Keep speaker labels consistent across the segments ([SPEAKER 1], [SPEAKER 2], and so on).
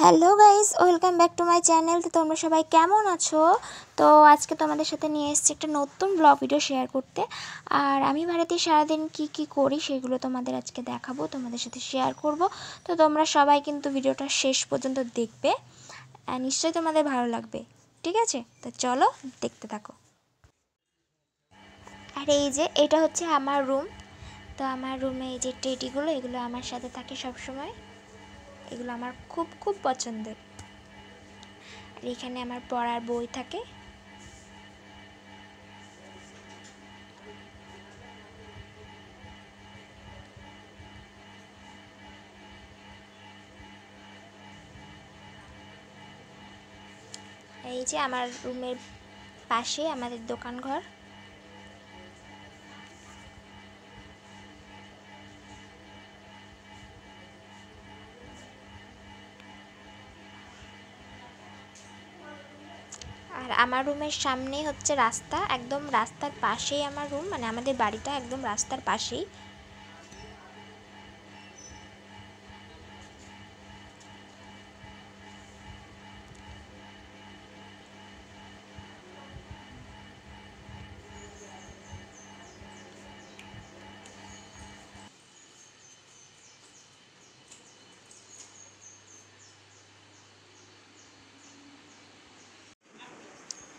[SPEAKER 1] Hello guys, welcome back to my channel. তো তোমরা সবাই কেমন আছো? তো আজকে তোমাদের সাথে নিয়ে এসেছি একটা নতুন ব্লগ ভিডিও শেয়ার করতে। আর আমি বাড়িতে সারাদিন কি করি সেগুলো তোমাদের আজকে দেখাবো, তোমাদের সাথে শেয়ার করব। তো তোমরা সবাই কিন্তু ভিডিওটা শেষ পর্যন্ত দেখবে, আর নিশ্চয়ই তোমাদের ভালো লাগবে। ঠিক আছে, তো চলো দেখতে থাকো। আর এই যে এটা হচ্ছে আমার রুম। তো আমার রুমে এই যে টেডিগুলো, এগুলো আমার সাথে থাকে সব সময়। এগুলো আমার খুব খুব পছন্দের। আর এখানে আমার পড়ার বই থাকে। এই যে আমার রুমের পাশে আমাদের দোকান ঘর। আর আমার রুমের সামনেই হচ্ছে রাস্তা, একদম রাস্তার পাশেই আমার রুম, মানে আমাদের বাড়িটা একদম রাস্তার পাশেই।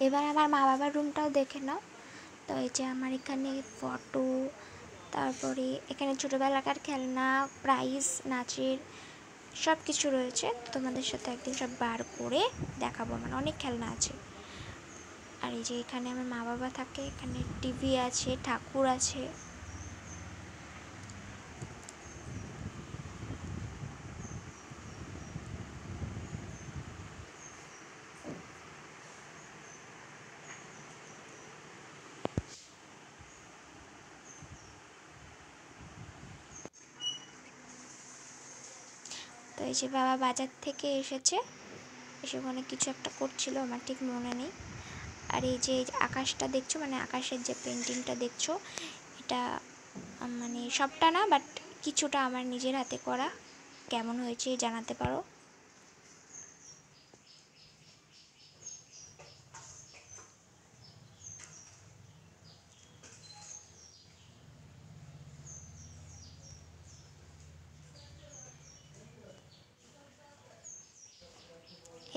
[SPEAKER 1] এবার আমার মা বাবার রুমটাও দেখে নাও। তো এই যে আমার এখানে ফটো, তারপরে এখানে ছোটোবেলাকার খেলনা, প্রাইজ, নাচের সব কিছু রয়েছে। তোমাদের সাথে একদিন সব বার করে দেখাবো, মানে অনেক খেলনা আছে। আর এই যে এখানে আমার মা বাবা থাকে, এখানে টিভি আছে, ঠাকুর আছে। তো এই যে বাবা বাজার থেকে এসেছে, এসে ওখানে কিছু একটা করছিল, আমার ঠিক মনে নেই। আর এই যে আকাশটা দেখছো, মানে আকাশের যে পেন্টিংটা দেখছো, এটা মানে সবটা না, বাট কিছুটা আমার নিজের হাতে করা। কেমন হয়েছে জানাতে পারো।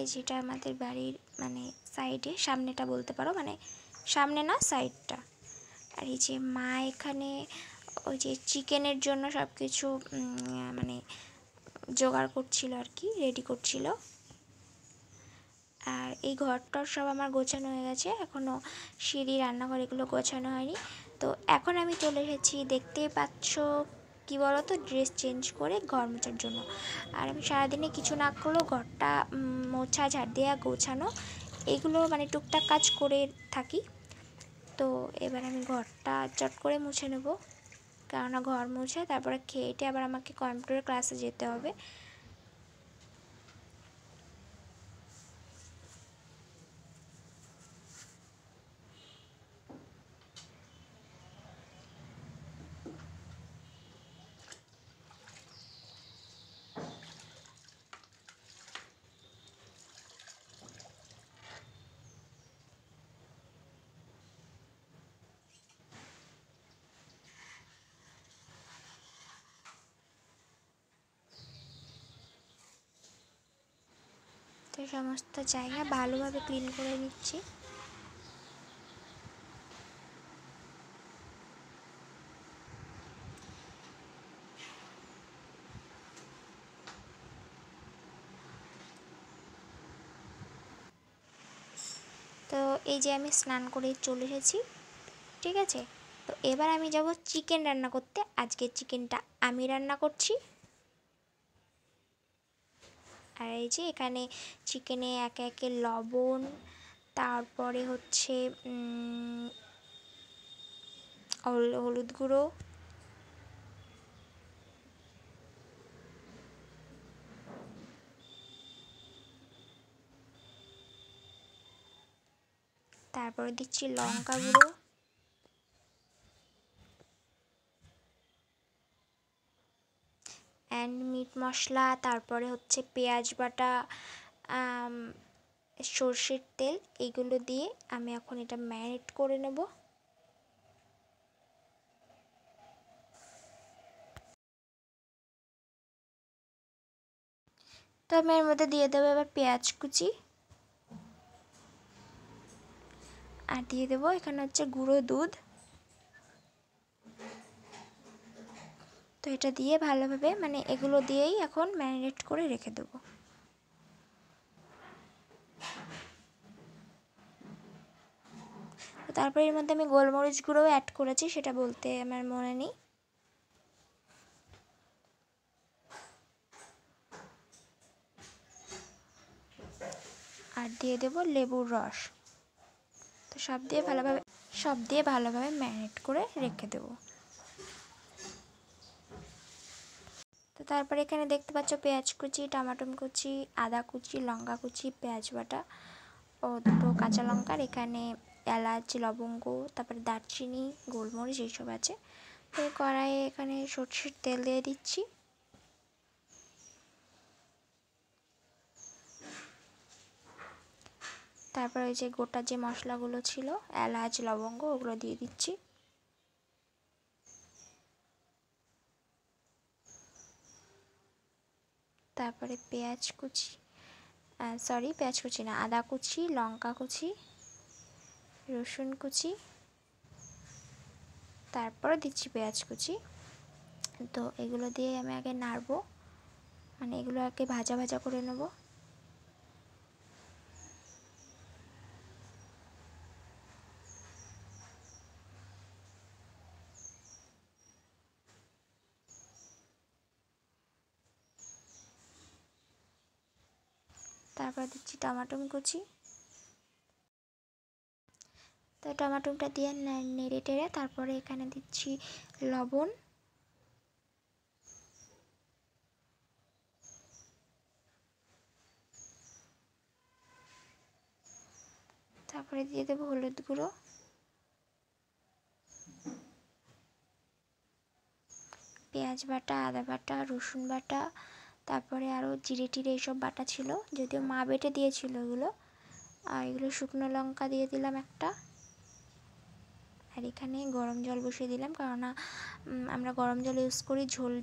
[SPEAKER 1] এই যেটা আমাদের বাড়ির মানে সাইডে, সামনেটা বলতে পারো, মানে সামনে না, সাইডটা। আর এই যে মা এখানে ওই যে চিকেনের জন্য সব কিছু মানে জোগাড় করছিল আর কি, রেডি করছিল। আর এই ঘরটার সব আমার গোছানো হয়ে গেছে, এখনও সিঁড়ি, রান্নাঘর এগুলো গোছানো হয়নি। তো এখন আমি চলে এসেছি, দেখতেই পাচ্ছ, কী বলো তো, ড্রেস চেঞ্জ করে ঘর মোছার জন্য। আর আমি সারাদিনে কিছু না করলেও ঘরটা মোছা, ঝাড় দেওয়া, গোছানো এগুলো মানে টুকটাক কাজ করে থাকি। তো এবার আমি ঘরটা চট করে মুছে নেব, কেননা ঘর মুছে তারপরে খেয়ে আবার আমাকে কম্পিউটার ক্লাসে যেতে হবে। তো সমস্ত জায়গা ভালোভাবে ক্লিন করে নিচ্ছি। তো এই যে আমি স্নান করে চলে এসেছি, ঠিক আছে। তো এবার আমি যাব চিকেন রান্না করতে। আজকে চিকেনটা আমি রান্না করছি। আর এই যে এখানে চিকেনে একে একে লবণ, তারপরে হচ্ছে হলুদ গুঁড়ো, তারপরে দিচ্ছি লঙ্কা গুঁড়ো, অ্যান্ড মিট মশলা, তারপরে হচ্ছে পেঁয়াজ বাটা, সর্ষের তেল, এইগুলো দিয়ে আমি এখন এটা ম্যারিনেট করে নেব। তো আমি এর মধ্যে দিয়ে দেবো এবার পেঁয়াজ কুচি, আর দিয়ে দেবো এখানে হচ্ছে গুঁড়ো দুধ। তো এটা দিয়ে ভালোভাবে মানে এগুলো দিয়েই এখন ম্যারিনেট করে রেখে দেবো। তারপরে এর মধ্যে আমি গোলমরিচ গুঁড়োও অ্যাড করেছি, সেটা বলতে আমার মনে নেই। আর দিয়ে দেবো লেবুর রস। তো সব দিয়ে ভালোভাবে ম্যারিনেট করে রেখে দেবো। তো তারপরে এখানে দেখতে পাচ্ছ পেঁয়াজ কুচি, টমেটো কুচি, আদা কুচি, লঙ্কা কুচি, পেঁয়াজ বাটা ও দুটো কাঁচা লঙ্কার, এখানে এলাচ, লবঙ্গ, তারপরে দারচিনি, গোলমরিচ এইসব আছে। তো এই কড়াইয়ে এখানে সরষের তেল দিয়ে দিচ্ছি। তারপর ওই যে গোটা যে মশলাগুলো ছিল এলাচ, লবঙ্গ, ওগুলো দিয়ে দিচ্ছি। তারপরে পেঁয়াজ কুচি না, আদা কুচি, লঙ্কা কুচি, রসুন কুচি, তারপরে দিচ্ছি পেঁয়াজ কুচি। তো এগুলো দিয়ে আমি আগে নাড়বো, মানে এগুলো আগে ভাজা ভাজা করে নেব। তারপর দিচ্ছি টমেটো কুচি। তো টমেটোটা দিয়ে নেড়ে টেড়ে তারপরে এখানে দিচ্ছি লবণ, তারপরে দিয়ে দেবো হলুদ গুঁড়ো, পেঁয়াজ বাটা, আদা বাটা, রসুন বাটা, তারপরে আরও জিরে টিরে এইসব বাটা ছিল, যদিও মা বেটে দিয়েছিল এগুলো। আর এগুলো শুকনো লঙ্কা দিয়ে দিলাম একটা। আর এখানে গরম জল বসিয়ে দিলাম, কেননা আমরা গরম জল ইউজ করি, ঝোল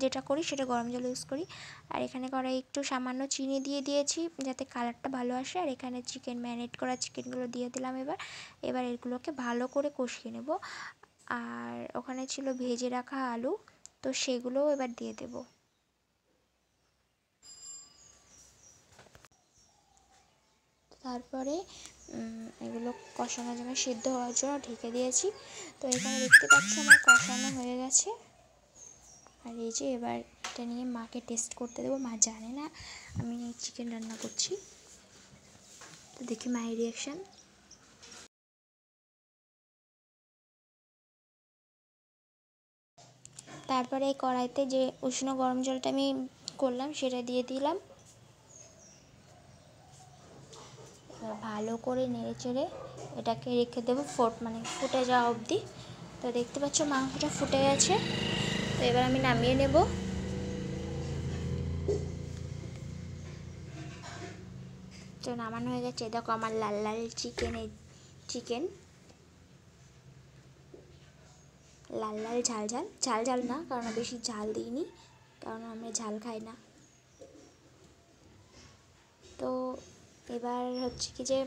[SPEAKER 1] যেটা করি সেটা গরম জল ইউজ করি। আর এখানে কড়াই একটু সামান্য চিনি দিয়ে দিয়েছি যাতে কালারটা ভালো আসে। আর এখানে ম্যারিনেট করা চিকেনগুলো দিয়ে দিলাম। এবার এগুলোকে ভালো করে কষিয়ে নেব। আর ওখানে ছিল ভেজে রাখা আলু, তো সেগুলোও এবার দিয়ে দেব। তারপরে এগুলো কষানোর জন্য, সিদ্ধ হওয়ার জন্য ঢেকে দিয়েছি। তো এখানে দেখতে পাচ্ছ আমার কষানো হয়ে গেছে। আর এই যে এবার এটা নিয়ে মাকে টেস্ট করতে দেবো। মা জানে না আমি চিকেন রান্না করছি, তো দেখি মায়ের রিয়াকশান। তারপরে এই কড়াইতে যে উষ্ণ গরম জলটা আমি করলাম সেটা দিয়ে দিলাম। ভালো করে নেড়ে চেড়ে এটাকে রেখে দেবো ফুটে যাওয়া অবধি। তো দেখতে পাচ্ছ মাংসটা ফুটে গেছে। তো এবার আমি নামিয়ে নেব। তো নামানো হয়ে গেছে। দেখো আমার লাল লাল চিকেন লাল লাল ঝাল ঝাল না, কারণ বেশি ঝাল দিইনি, কারণ আমরা ঝাল খাই না। তো এবার হচ্ছে কি যে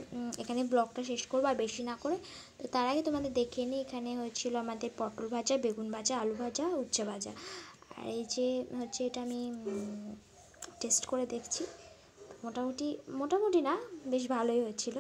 [SPEAKER 1] এখানে ব্লগটা শেষ করবো আর বেশি না করে। তো তার আগে তোমাদের দেখিয়ে নিই, এখানে হয়েছিল আমাদের পটল ভাজা, বেগুন ভাজা, আলু ভাজা, উচ্ছে ভাজা। আর এই যে হচ্ছে এটা আমি টেস্ট করে দেখছি, মোটামুটি না, বেশ ভালোই হয়েছিল।